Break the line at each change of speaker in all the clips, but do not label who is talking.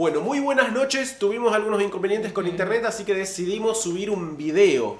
Bueno, muy buenas noches. Tuvimos algunos inconvenientes con internet, así que decidimos subir un video.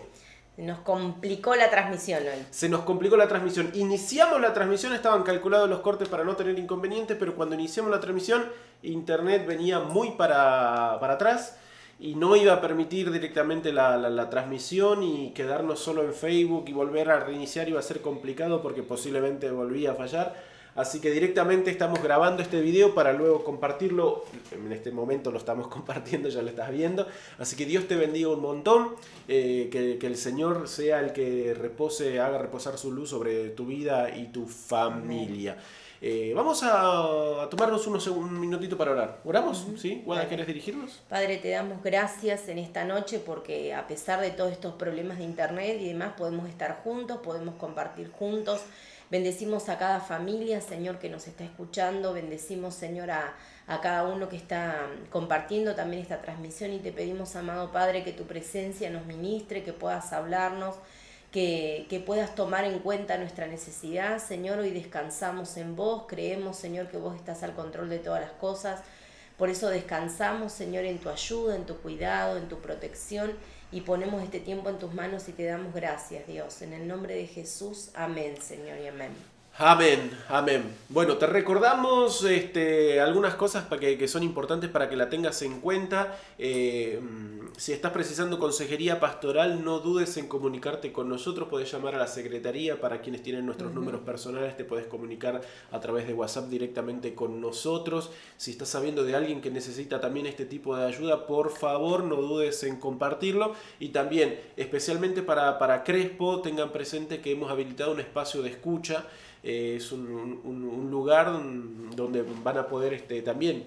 Nos complicó la transmisión hoy.
Se nos complicó la transmisión. Iniciamos la transmisión, estaban calculados los cortes para no tener inconvenientes, pero cuando iniciamos la transmisión, internet venía muy para atrás y no iba a permitir directamente la transmisión, y quedarnos solo en Facebook y volver a reiniciar iba a ser complicado porque posiblemente volvía a fallar. Así que directamente estamos grabando este video para luego compartirlo. En este momento lo estamos compartiendo, ya lo estás viendo. Así que Dios te bendiga un montón. Que el Señor sea el que haga reposar su luz sobre tu vida y tu familia. Vamos a tomarnos un minutito para orar. ¿Oramos? ¿Sí? Guada, ¿querés dirigirnos?
Padre, te damos gracias en esta noche porque a pesar de todos estos problemas de internet y demás, podemos estar juntos, podemos compartir juntos. Bendecimos a cada familia, Señor, que nos está escuchando. Bendecimos, Señor, a cada uno que está compartiendo también esta transmisión. Y te pedimos, amado Padre, que tu presencia nos ministre, que puedas hablarnos, que puedas tomar en cuenta nuestra necesidad. Señor, hoy descansamos en vos. Creemos, Señor, que vos estás al control de todas las cosas. Por eso descansamos, Señor, en tu ayuda, en tu cuidado, en tu protección. Y ponemos este tiempo en tus manos y te damos gracias, Dios. En el nombre de Jesús, amén, Señor, y amén.
Amén, amén. Bueno, te recordamos algunas cosas que son importantes para que la tengas en cuenta. Si estás precisando consejería pastoral, no dudes en comunicarte con nosotros. Podés llamar a la secretaría. Para quienes tienen nuestros números personales, te podés comunicar a través de WhatsApp directamente con nosotros. Si estás sabiendo de alguien que necesita también este tipo de ayuda, por favor no dudes en compartirlo. Y también, especialmente para Crespo, tengan presente que hemos habilitado un espacio de escucha. Es un lugar donde van a poder también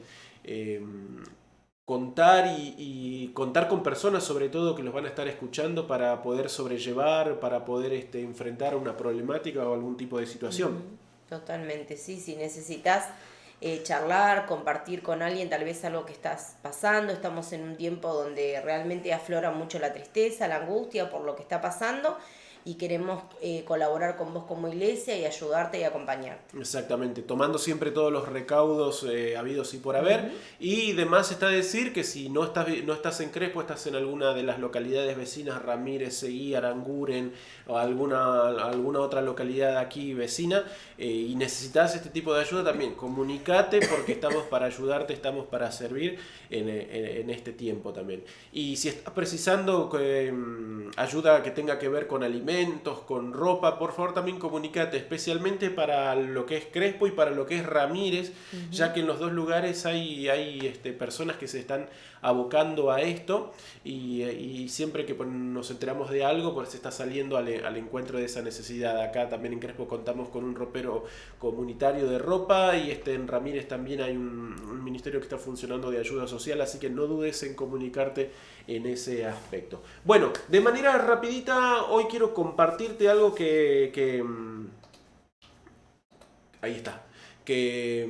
contar y contar con personas, sobre todo, que los van a estar escuchando para poder sobrellevar, para poder enfrentar una problemática o algún tipo de situación.
Totalmente, sí. Si necesitas charlar, compartir con alguien tal vez algo que estás pasando, estamos en un tiempo donde realmente aflora mucho la tristeza, la angustia por lo que está pasando, y queremos colaborar con vos como iglesia y ayudarte y acompañarte.
Exactamente, tomando siempre todos los recaudos habidos y por haber. Y demás está decir que si no estás en Crespo, estás en alguna de las localidades vecinas, Ramírez, Seguí, Aranguren o alguna otra localidad aquí vecina, y necesitas este tipo de ayuda, también comunicate, porque estamos para ayudarte, estamos para servir en este tiempo también. Y si estás precisando ayuda que tenga que ver con alimentos, con ropa, por favor también comunícate, especialmente para lo que es Crespo y para lo que es Ramírez, ya que en los dos lugares hay personas que se están abocando a esto, y siempre que nos enteramos de algo, pues se está saliendo al encuentro de esa necesidad. Acá también en Crespo contamos con un ropero comunitario de ropa, y en Ramírez también hay un ministerio que está funcionando de ayuda social, así que no dudes en comunicarte en ese aspecto. Bueno, de manera rapidita, hoy quiero compartirte algo ahí está. Que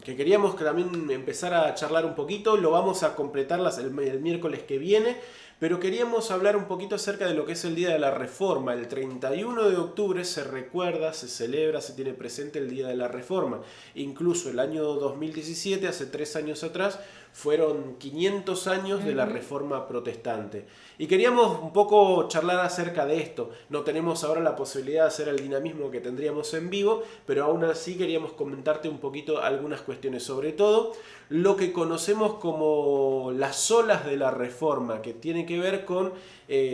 queríamos que también empezar a charlar un poquito. Lo vamos a completar el miércoles que viene, pero queríamos hablar un poquito acerca de lo que es el Día de la Reforma. El 31 de octubre se recuerda, se celebra, se tiene presente el Día de la Reforma. Incluso el año 2017, hace 3 años atrás, fueron 500 años de la Reforma Protestante. Y queríamos un poco charlar acerca de esto. No tenemos ahora la posibilidad de hacer el dinamismo que tendríamos en vivo, pero aún así queríamos comentarte un poquito algunas cuestiones, sobre todo lo que conocemos como las olas de la Reforma, que tiene que ver con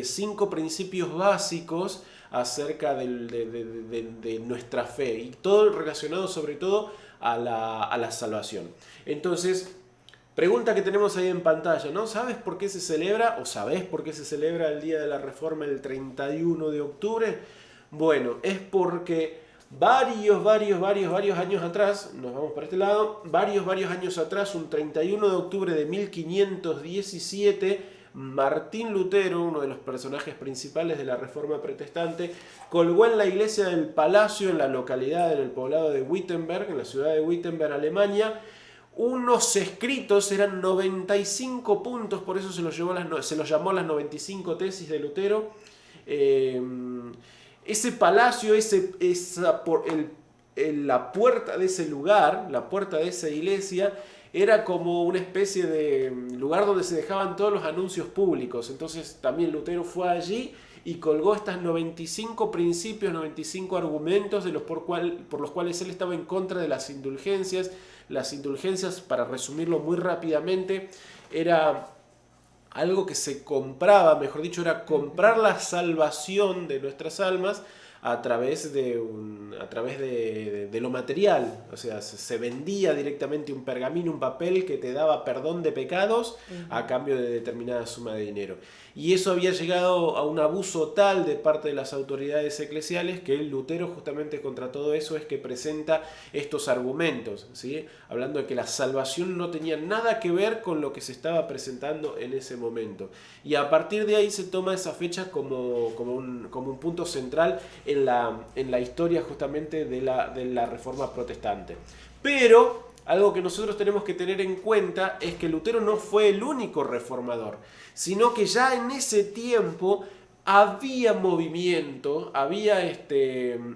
5 principios básicos acerca de nuestra fe, y todo relacionado sobre todo a la salvación. Entonces, pregunta que tenemos ahí en pantalla, ¿no? ¿Sabes por qué se celebra, o sabés por qué se celebra el Día de la Reforma el 31 de octubre? Bueno, es porque varios años atrás, nos vamos para este lado, varios años atrás, un 31 de octubre de 1517, Martín Lutero, uno de los personajes principales de la Reforma Protestante, colgó en la iglesia del Palacio, en la localidad, en el poblado de Wittenberg, en la ciudad de Wittenberg, Alemania, unos escritos. Eran 95 puntos, por eso se los llamó las 95 tesis de Lutero. Ese palacio, la puerta de ese lugar, la puerta de esa iglesia, era como una especie de lugar donde se dejaban todos los anuncios públicos. Entonces también Lutero fue allí y colgó estas 95 principios, 95 argumentos por los cuales él estaba en contra de las indulgencias. Las indulgencias, para resumirlo muy rápidamente, era algo que se compraba, mejor dicho, era comprar la salvación de nuestras almas a través de lo material. O sea, se vendía directamente un pergamino, un papel que te daba perdón de pecados a cambio de determinada suma de dinero. Y eso había llegado a un abuso tal de parte de las autoridades eclesiales que Lutero, justamente contra todo eso, es que presenta estos argumentos, ¿sí? Hablando de que la salvación no tenía nada que ver con lo que se estaba presentando en ese momento. Y a partir de ahí se toma esa fecha como un punto central en la historia justamente de la Reforma Protestante. Pero algo que nosotros tenemos que tener en cuenta es que Lutero no fue el único reformador, sino que ya en ese tiempo había movimiento, había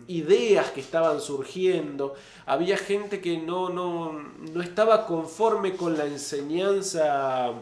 ideas que estaban surgiendo, había gente que no estaba conforme con la enseñanza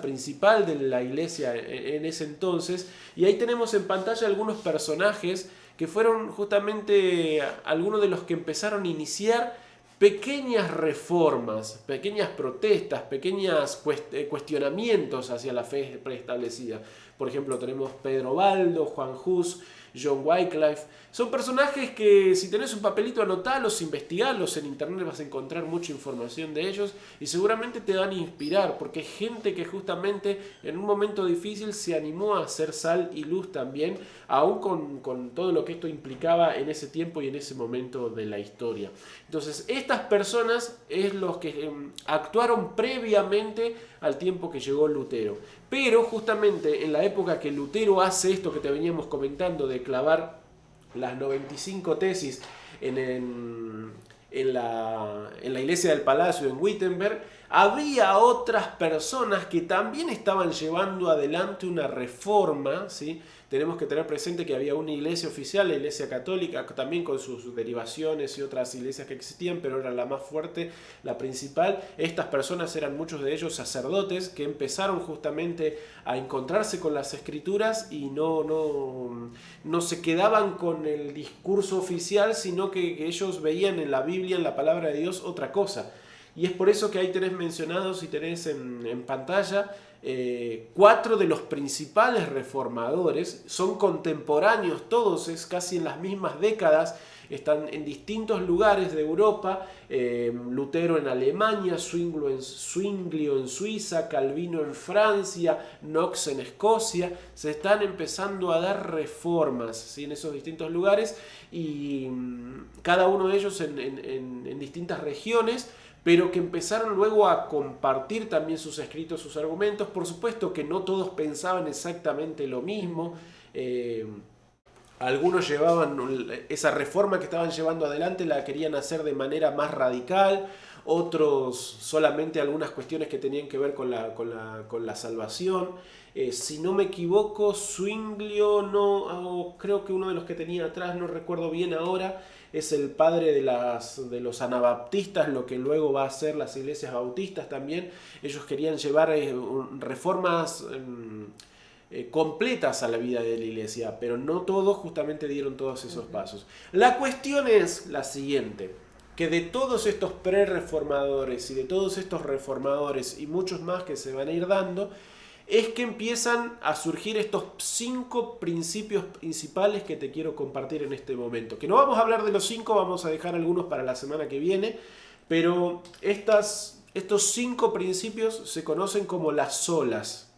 principal de la iglesia en ese entonces. Y ahí tenemos en pantalla algunos personajes que fueron justamente algunos de los que empezaron a iniciar pequeñas reformas, pequeñas protestas, pequeños cuestionamientos hacia la fe preestablecida. Por ejemplo, tenemos Pedro Baldo, Juan Hus, John Wycliffe. Son personajes que, si tenés un papelito, anotalos, investigalos. En internet vas a encontrar mucha información de ellos y seguramente te van a inspirar, porque es gente que justamente en un momento difícil se animó a hacer sal y luz también, aún con todo lo que esto implicaba en ese tiempo y en ese momento de la historia. Entonces, estas personas es los que actuaron previamente al tiempo que llegó Lutero. Pero justamente en la época que Lutero hace esto que te veníamos comentando de clavar las 95 tesis en la iglesia del Palacio en Wittenberg, había otras personas que también estaban llevando adelante una reforma, ¿sí? Tenemos que tener presente que había una iglesia oficial, la iglesia católica, también con sus derivaciones y otras iglesias que existían, pero era la más fuerte, la principal. Estas personas eran muchos de ellos sacerdotes que empezaron justamente a encontrarse con las escrituras y no se quedaban con el discurso oficial, sino que ellos veían en la Biblia, en la palabra de Dios, otra cosa. Y es por eso que ahí tenés mencionados y tenés en pantalla 4 de los principales reformadores. Son contemporáneos todos, es casi en las mismas décadas, están en distintos lugares de Europa. Lutero en Alemania, Zwinglio en Suiza, Calvino en Francia, Knox en Escocia. Se están empezando a dar reformas, ¿sí? En esos distintos lugares, y cada uno de ellos en distintas regiones, pero que empezaron luego a compartir también sus escritos, sus argumentos. Por supuesto que no todos pensaban exactamente lo mismo. Algunos llevaban esa reforma que estaban llevando adelante, la querían hacer de manera más radical, otros solamente algunas cuestiones que tenían que ver con la salvación. Si no me equivoco, Zwinglio, creo que uno de los que tenía atrás, no recuerdo bien ahora, es el padre de los anabaptistas, lo que luego va a ser las iglesias bautistas también. Ellos querían llevar reformas completas a la vida de la iglesia, pero no todos justamente dieron todos esos pasos. La cuestión es la siguiente, que de todos estos pre-reformadores y de todos estos reformadores y muchos más que se van a ir dando, es que empiezan a surgir estos 5 principios principales que te quiero compartir en este momento. Que no vamos a hablar de los 5, vamos a dejar algunos para la semana que viene, pero estos 5 principios se conocen como las solas,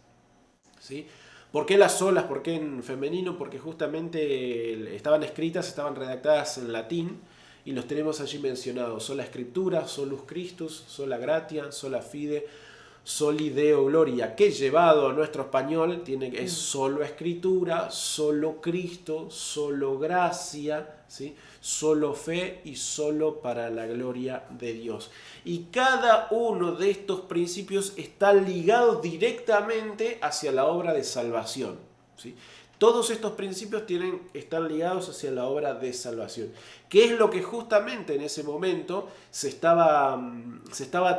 ¿sí? ¿Por qué las solas? ¿Por qué en femenino? Porque justamente estaban redactadas en latín, y los tenemos allí mencionados: sola Escritura, solus Christus, sola gratia, sola fide, soli Deo gloria, que llevado a nuestro español es solo Escritura, solo Cristo, solo gracia, ¿sí? Solo fe y solo para la gloria de Dios. Y cada uno de estos principios está ligado directamente hacia la obra de salvación, ¿sí? Todos estos principios están ligados hacia la obra de salvación, que es lo que justamente en ese momento se estaba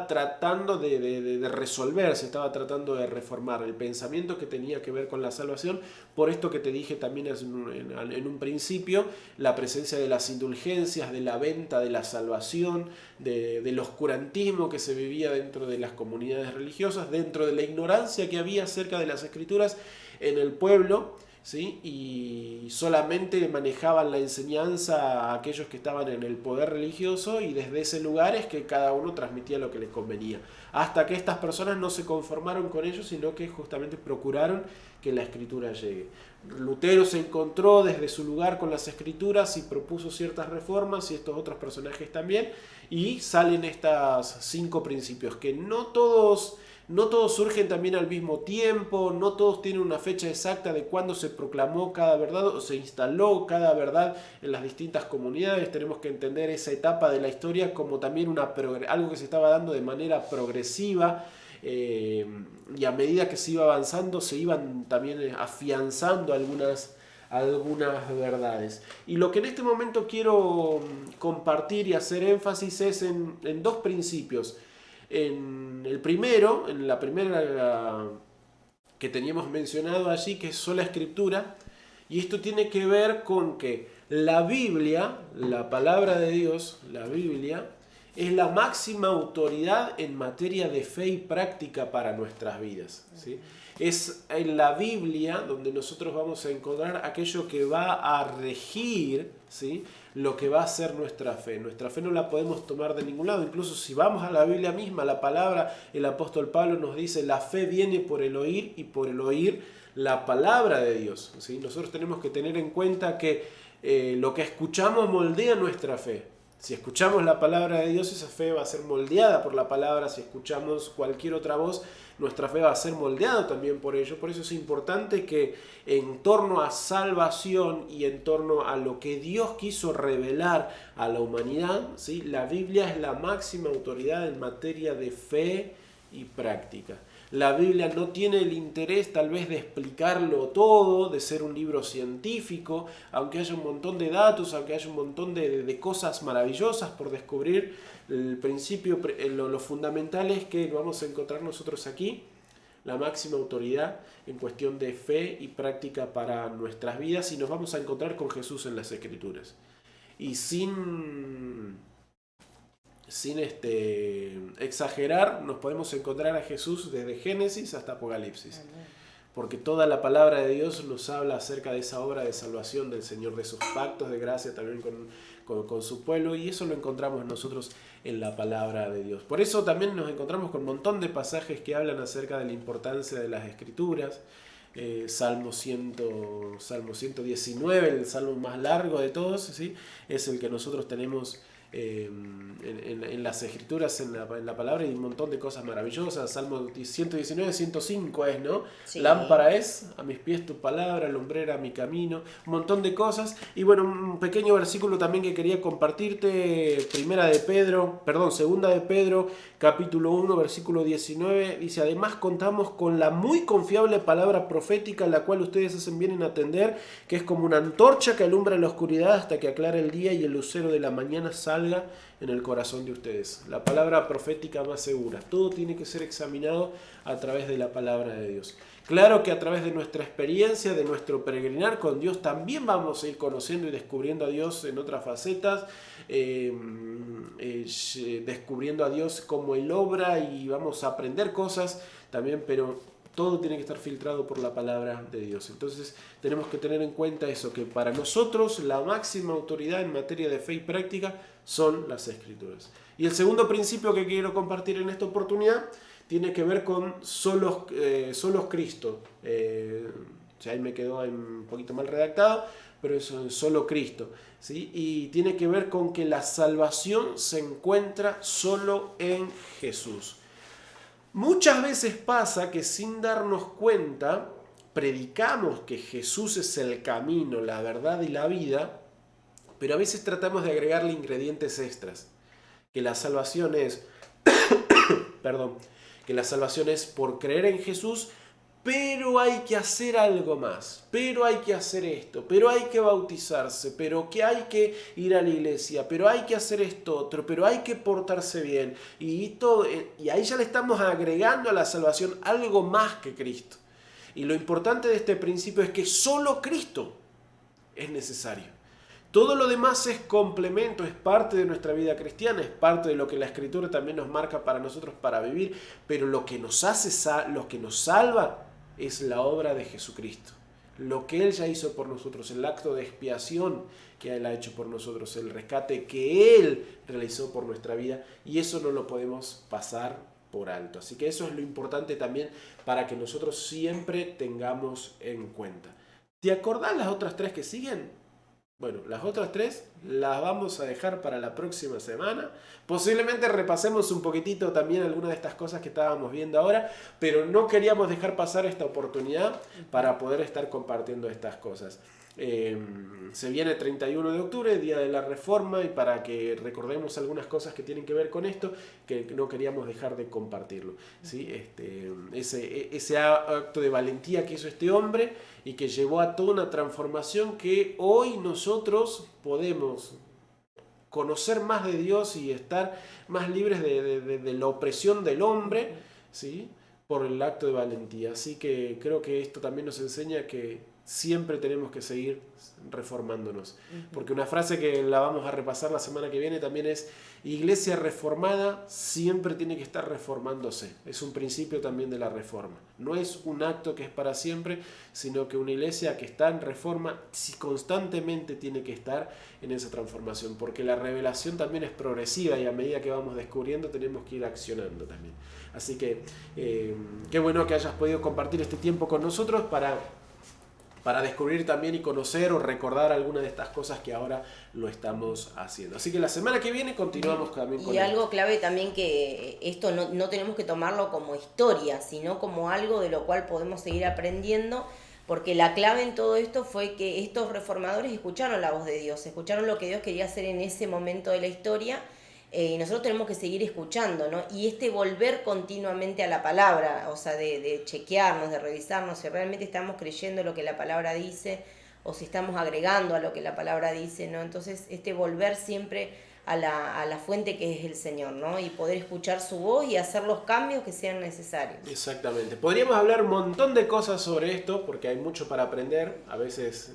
tratando de resolver, se estaba tratando de reformar el pensamiento que tenía que ver con la salvación, por esto que te dije también en un principio, la presencia de las indulgencias, de la venta de la salvación, del oscurantismo que se vivía dentro de las comunidades religiosas, dentro de la ignorancia que había acerca de las Escrituras en el pueblo, ¿sí? Y solamente manejaban la enseñanza a aquellos que estaban en el poder religioso, y desde ese lugar es que cada uno transmitía lo que les convenía. Hasta que estas personas no se conformaron con ellos, sino que justamente procuraron que la Escritura llegue. Lutero se encontró desde su lugar con las Escrituras y propuso ciertas reformas, y estos otros personajes también, y salen estos 5 principios, que no todos surgen también al mismo tiempo, no todos tienen una fecha exacta de cuándo se proclamó cada verdad o se instaló cada verdad en las distintas comunidades. Tenemos que entender esa etapa de la historia como también algo que se estaba dando de manera progresiva, y a medida que se iba avanzando se iban también afianzando algunas verdades. Y lo que en este momento quiero compartir y hacer énfasis es en 2 principios. En la primera que teníamos mencionado allí, que es sola Escritura, y esto tiene que ver con que la Biblia, la palabra de Dios, la Biblia, es la máxima autoridad en materia de fe y práctica para nuestras vidas, ¿sí? Es en la Biblia donde nosotros vamos a encontrar aquello que va a regir, ¿sí?, lo que va a ser nuestra fe. Nuestra fe no la podemos tomar de ningún lado. Incluso si vamos a la Biblia misma, la palabra, el apóstol Pablo nos dice: la fe viene por el oír, y por el oír la palabra de Dios, ¿sí? Nosotros tenemos que tener en cuenta que lo que escuchamos moldea nuestra fe. Si escuchamos la palabra de Dios, esa fe va a ser moldeada por la palabra. Si escuchamos cualquier otra voz, nuestra fe va a ser moldeada también por ello. Por eso es importante que en torno a salvación y en torno a lo que Dios quiso revelar a la humanidad, ¿sí?, la Biblia es la máxima autoridad en materia de fe y práctica. La Biblia no tiene el interés tal vez de explicarlo todo, de ser un libro científico, aunque haya un montón de datos, aunque haya un montón de cosas maravillosas por descubrir. El principio, lo fundamental es que vamos a encontrar nosotros aquí la máxima autoridad en cuestión de fe y práctica para nuestras vidas, y nos vamos a encontrar con Jesús en las Escrituras. Y sin exagerar, nos podemos encontrar a Jesús desde Génesis hasta Apocalipsis. Porque toda la palabra de Dios nos habla acerca de esa obra de salvación del Señor, de sus pactos de gracia también con su pueblo, y eso lo encontramos nosotros en la palabra de Dios. Por eso también nos encontramos con un montón de pasajes que hablan acerca de la importancia de las Escrituras. Salmo 119, el salmo más largo de todos, ¿sí?, es el que nosotros tenemos en las Escrituras, en la palabra, y un montón de cosas maravillosas. Salmo 119, 105 es, ¿no? Sí. Lámpara es a mis pies tu palabra, lumbrera a mi camino, un montón de cosas. Y bueno, un pequeño versículo también que quería compartirte, segunda de Pedro, capítulo 1, versículo 19, dice: además contamos con la muy confiable palabra profética, la cual ustedes hacen bien en atender, que es como una antorcha que alumbra en la oscuridad hasta que aclara el día y el lucero de la mañana salga en el corazón de ustedes. La palabra profética más segura. Todo tiene que ser examinado a través de la palabra de Dios. Claro que a través de nuestra experiencia, de nuestro peregrinar con Dios, también vamos a ir conociendo y descubriendo a Dios en otras facetas, descubriendo a Dios como Él obra, y vamos a aprender cosas también, pero todo tiene que estar filtrado por la palabra de Dios. Entonces tenemos que tener en cuenta eso, que para nosotros la máxima autoridad en materia de fe y práctica son las Escrituras. Y el segundo principio que quiero compartir en esta oportunidad tiene que ver con solos Cristo. Ahí me quedó un poquito mal redactado, pero eso es solo Cristo, ¿sí? Y tiene que ver con que la salvación se encuentra solo en Jesús. Muchas veces pasa que sin darnos cuenta predicamos que Jesús es el camino, la verdad y la vida, pero a veces tratamos de agregarle ingredientes extras, que la salvación es, que la salvación es por creer en Jesús, pero hay que hacer algo más, pero hay que hacer esto, pero hay que bautizarse, pero que hay que ir a la iglesia, pero hay que hacer esto otro, pero hay que portarse bien. Y ahí ya le estamos agregando a la salvación algo más que Cristo. Y lo importante de este principio es que solo Cristo es necesario. Todo lo demás es complemento, es parte de nuestra vida cristiana, es parte de lo que la Escritura también nos marca para nosotros para vivir, pero lo que nos lo que nos salva es la obra de Jesucristo. Lo que Él ya hizo por nosotros, el acto de expiación que Él ha hecho por nosotros, el rescate que Él realizó por nuestra vida, y eso no lo podemos pasar por alto. Así que eso es lo importante también para que nosotros siempre tengamos en cuenta. ¿Te acordás las otras tres que siguen? Bueno, las otras tres las vamos a dejar para la próxima semana. Posiblemente repasemos un poquitito también algunas de estas cosas que estábamos viendo ahora, pero no queríamos dejar pasar esta oportunidad para poder estar compartiendo estas cosas. Se viene 31 de octubre, Día de la Reforma, y para que recordemos algunas cosas que tienen que ver con esto, que no queríamos dejar de compartirlo, ¿sí? Ese acto de valentía que hizo este hombre y que llevó a toda una transformación que hoy nosotros podemos conocer más de Dios y estar más libres de la opresión del hombre, ¿sí? Por el acto de valentía. Así que creo que esto también nos enseña que siempre tenemos que seguir reformándonos. Porque una frase que la vamos a repasar la semana que viene también es: iglesia reformada siempre tiene que estar reformándose. Es un principio también de la reforma. No es un acto que es para siempre, sino que una iglesia que está en reforma constantemente tiene que estar en esa transformación. Porque la revelación también es progresiva y a medida que vamos descubriendo tenemos que ir accionando también. Así que qué bueno que hayas podido compartir este tiempo con nosotros para descubrir también y conocer o recordar algunas de estas cosas que ahora lo estamos haciendo. Así que la semana que viene continuamos también con
Y algo
esto.
clave también, que esto no tenemos que tomarlo como historia, sino como algo de lo cual podemos seguir aprendiendo, porque la clave en todo esto fue que estos reformadores escucharon la voz de Dios, escucharon lo que Dios quería hacer en ese momento de la historia. Y nosotros tenemos que seguir escuchando, ¿no? Y volver continuamente a la palabra, o sea, de chequearnos, de revisarnos si realmente estamos creyendo lo que la palabra dice o si estamos agregando a lo que la palabra dice, ¿no? Entonces, volver siempre a la fuente que es el Señor, ¿no? Y poder escuchar su voz y hacer los cambios que sean necesarios.
Exactamente. Podríamos hablar un montón de cosas sobre esto porque hay mucho para aprender. A veces,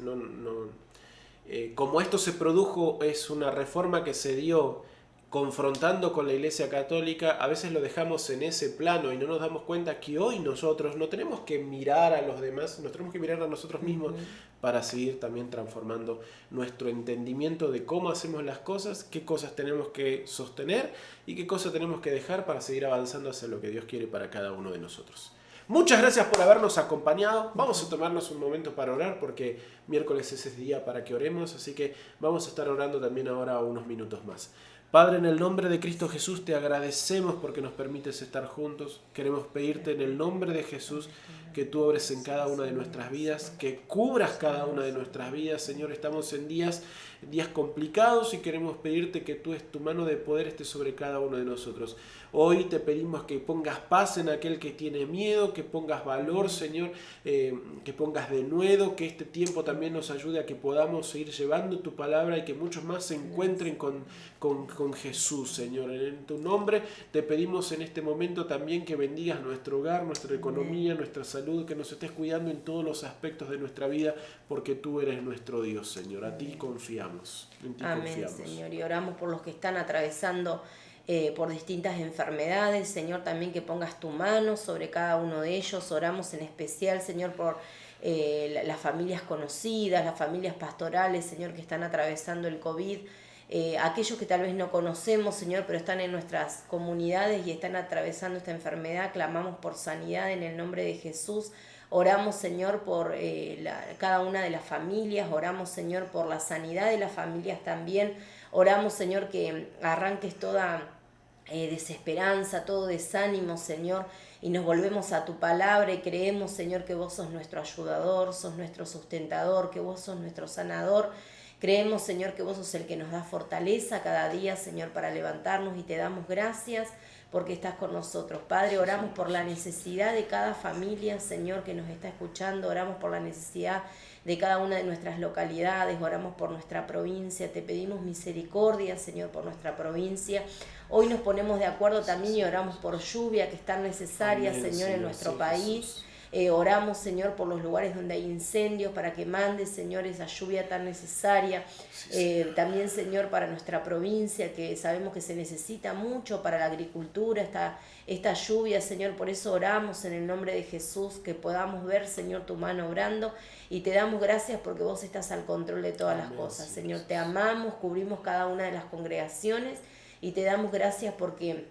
como esto se produjo, es una reforma que se dio confrontando con la Iglesia Católica, a veces lo dejamos en ese plano y no nos damos cuenta que hoy nosotros no tenemos que mirar a los demás, nos tenemos que mirar a nosotros mismos para seguir también transformando nuestro entendimiento de cómo hacemos las cosas, qué cosas tenemos que sostener y qué cosas tenemos que dejar para seguir avanzando hacia lo que Dios quiere para cada uno de nosotros. Muchas gracias por habernos acompañado. Vamos a tomarnos un momento para orar porque miércoles es ese día para que oremos, así que vamos a estar orando también ahora unos minutos más. Padre, en el nombre de Cristo Jesús te agradecemos porque nos permites estar juntos. Queremos pedirte en el nombre de Jesús que tú obres en cada una de nuestras vidas, que cubras cada una de nuestras vidas. Señor, estamos en días complicados y queremos pedirte que tu mano de poder esté sobre cada uno de nosotros. Hoy te pedimos que pongas paz en aquel que tiene miedo, que pongas valor, Señor, que pongas denuedo, que este tiempo también nos ayude a que podamos seguir llevando tu palabra y que muchos más se encuentren con Jesús, Señor. En tu nombre te pedimos en este momento también que bendigas nuestro hogar, nuestra economía, nuestra salud, que nos estés cuidando en todos los aspectos de nuestra vida, porque tú eres nuestro Dios, Señor. A ti confiamos. En ti
Amén,
confiamos.
Señor. Y oramos por los que están atravesando por distintas enfermedades, Señor, también que pongas tu mano sobre cada uno de ellos. Oramos en especial, Señor, por las familias conocidas, las familias pastorales, Señor, que están atravesando el COVID. Aquellos que tal vez no conocemos, Señor, pero están en nuestras comunidades y están atravesando esta enfermedad, clamamos por sanidad en el nombre de Jesús. Oramos, Señor, por cada una de las familias, oramos, Señor, por la sanidad de las familias también. Oramos, Señor, que arranques toda desesperanza, todo desánimo, Señor, y nos volvemos a tu palabra y creemos, Señor, que vos sos nuestro ayudador, sos nuestro sustentador, que vos sos nuestro sanador. Creemos, Señor, que vos sos el que nos da fortaleza cada día, Señor, para levantarnos, y te damos gracias porque estás con nosotros. Padre, oramos por la necesidad de cada familia, Señor, que nos está escuchando. Oramos por la necesidad de cada una de nuestras localidades. Oramos por nuestra provincia. Te pedimos misericordia, Señor, por nuestra provincia. Hoy nos ponemos de acuerdo también y oramos por lluvia que es tan necesaria,
Amén,
Señor, en nuestro
sí,
país.
Jesús.
Oramos, Señor, por los lugares donde hay incendios, para que mande, Señor, esa lluvia tan necesaria. También, Señor, para nuestra provincia, que sabemos que se necesita mucho para la agricultura, esta lluvia, Señor. Por eso oramos en el nombre de Jesús, que podamos ver, Señor, tu mano obrando. Y te damos gracias porque vos estás al control de todas las cosas.
Sí,
Señor,
Jesús.
te amamos, cubrimos cada una de las congregaciones y te damos gracias porque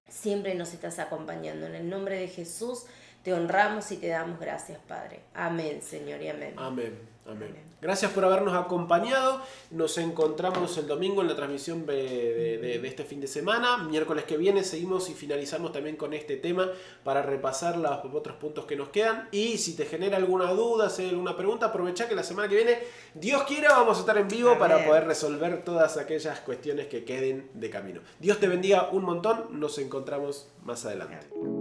siempre nos estás acompañando. En el nombre de Jesús te honramos y te damos gracias, Padre. Amén, Señor, y amén.
Amén. Amén.
Amén.
Gracias por habernos acompañado. Nos encontramos el domingo en la transmisión de este fin de semana. Miércoles que viene seguimos y finalizamos también con este tema para repasar los otros puntos que nos quedan. Y si te genera alguna duda, si hay alguna pregunta, aprovecha que la semana que viene, Dios quiera, vamos a estar en vivo. Amén. Para poder resolver todas aquellas cuestiones que queden de camino. Dios te bendiga un montón. Nos encontramos más adelante. Amén.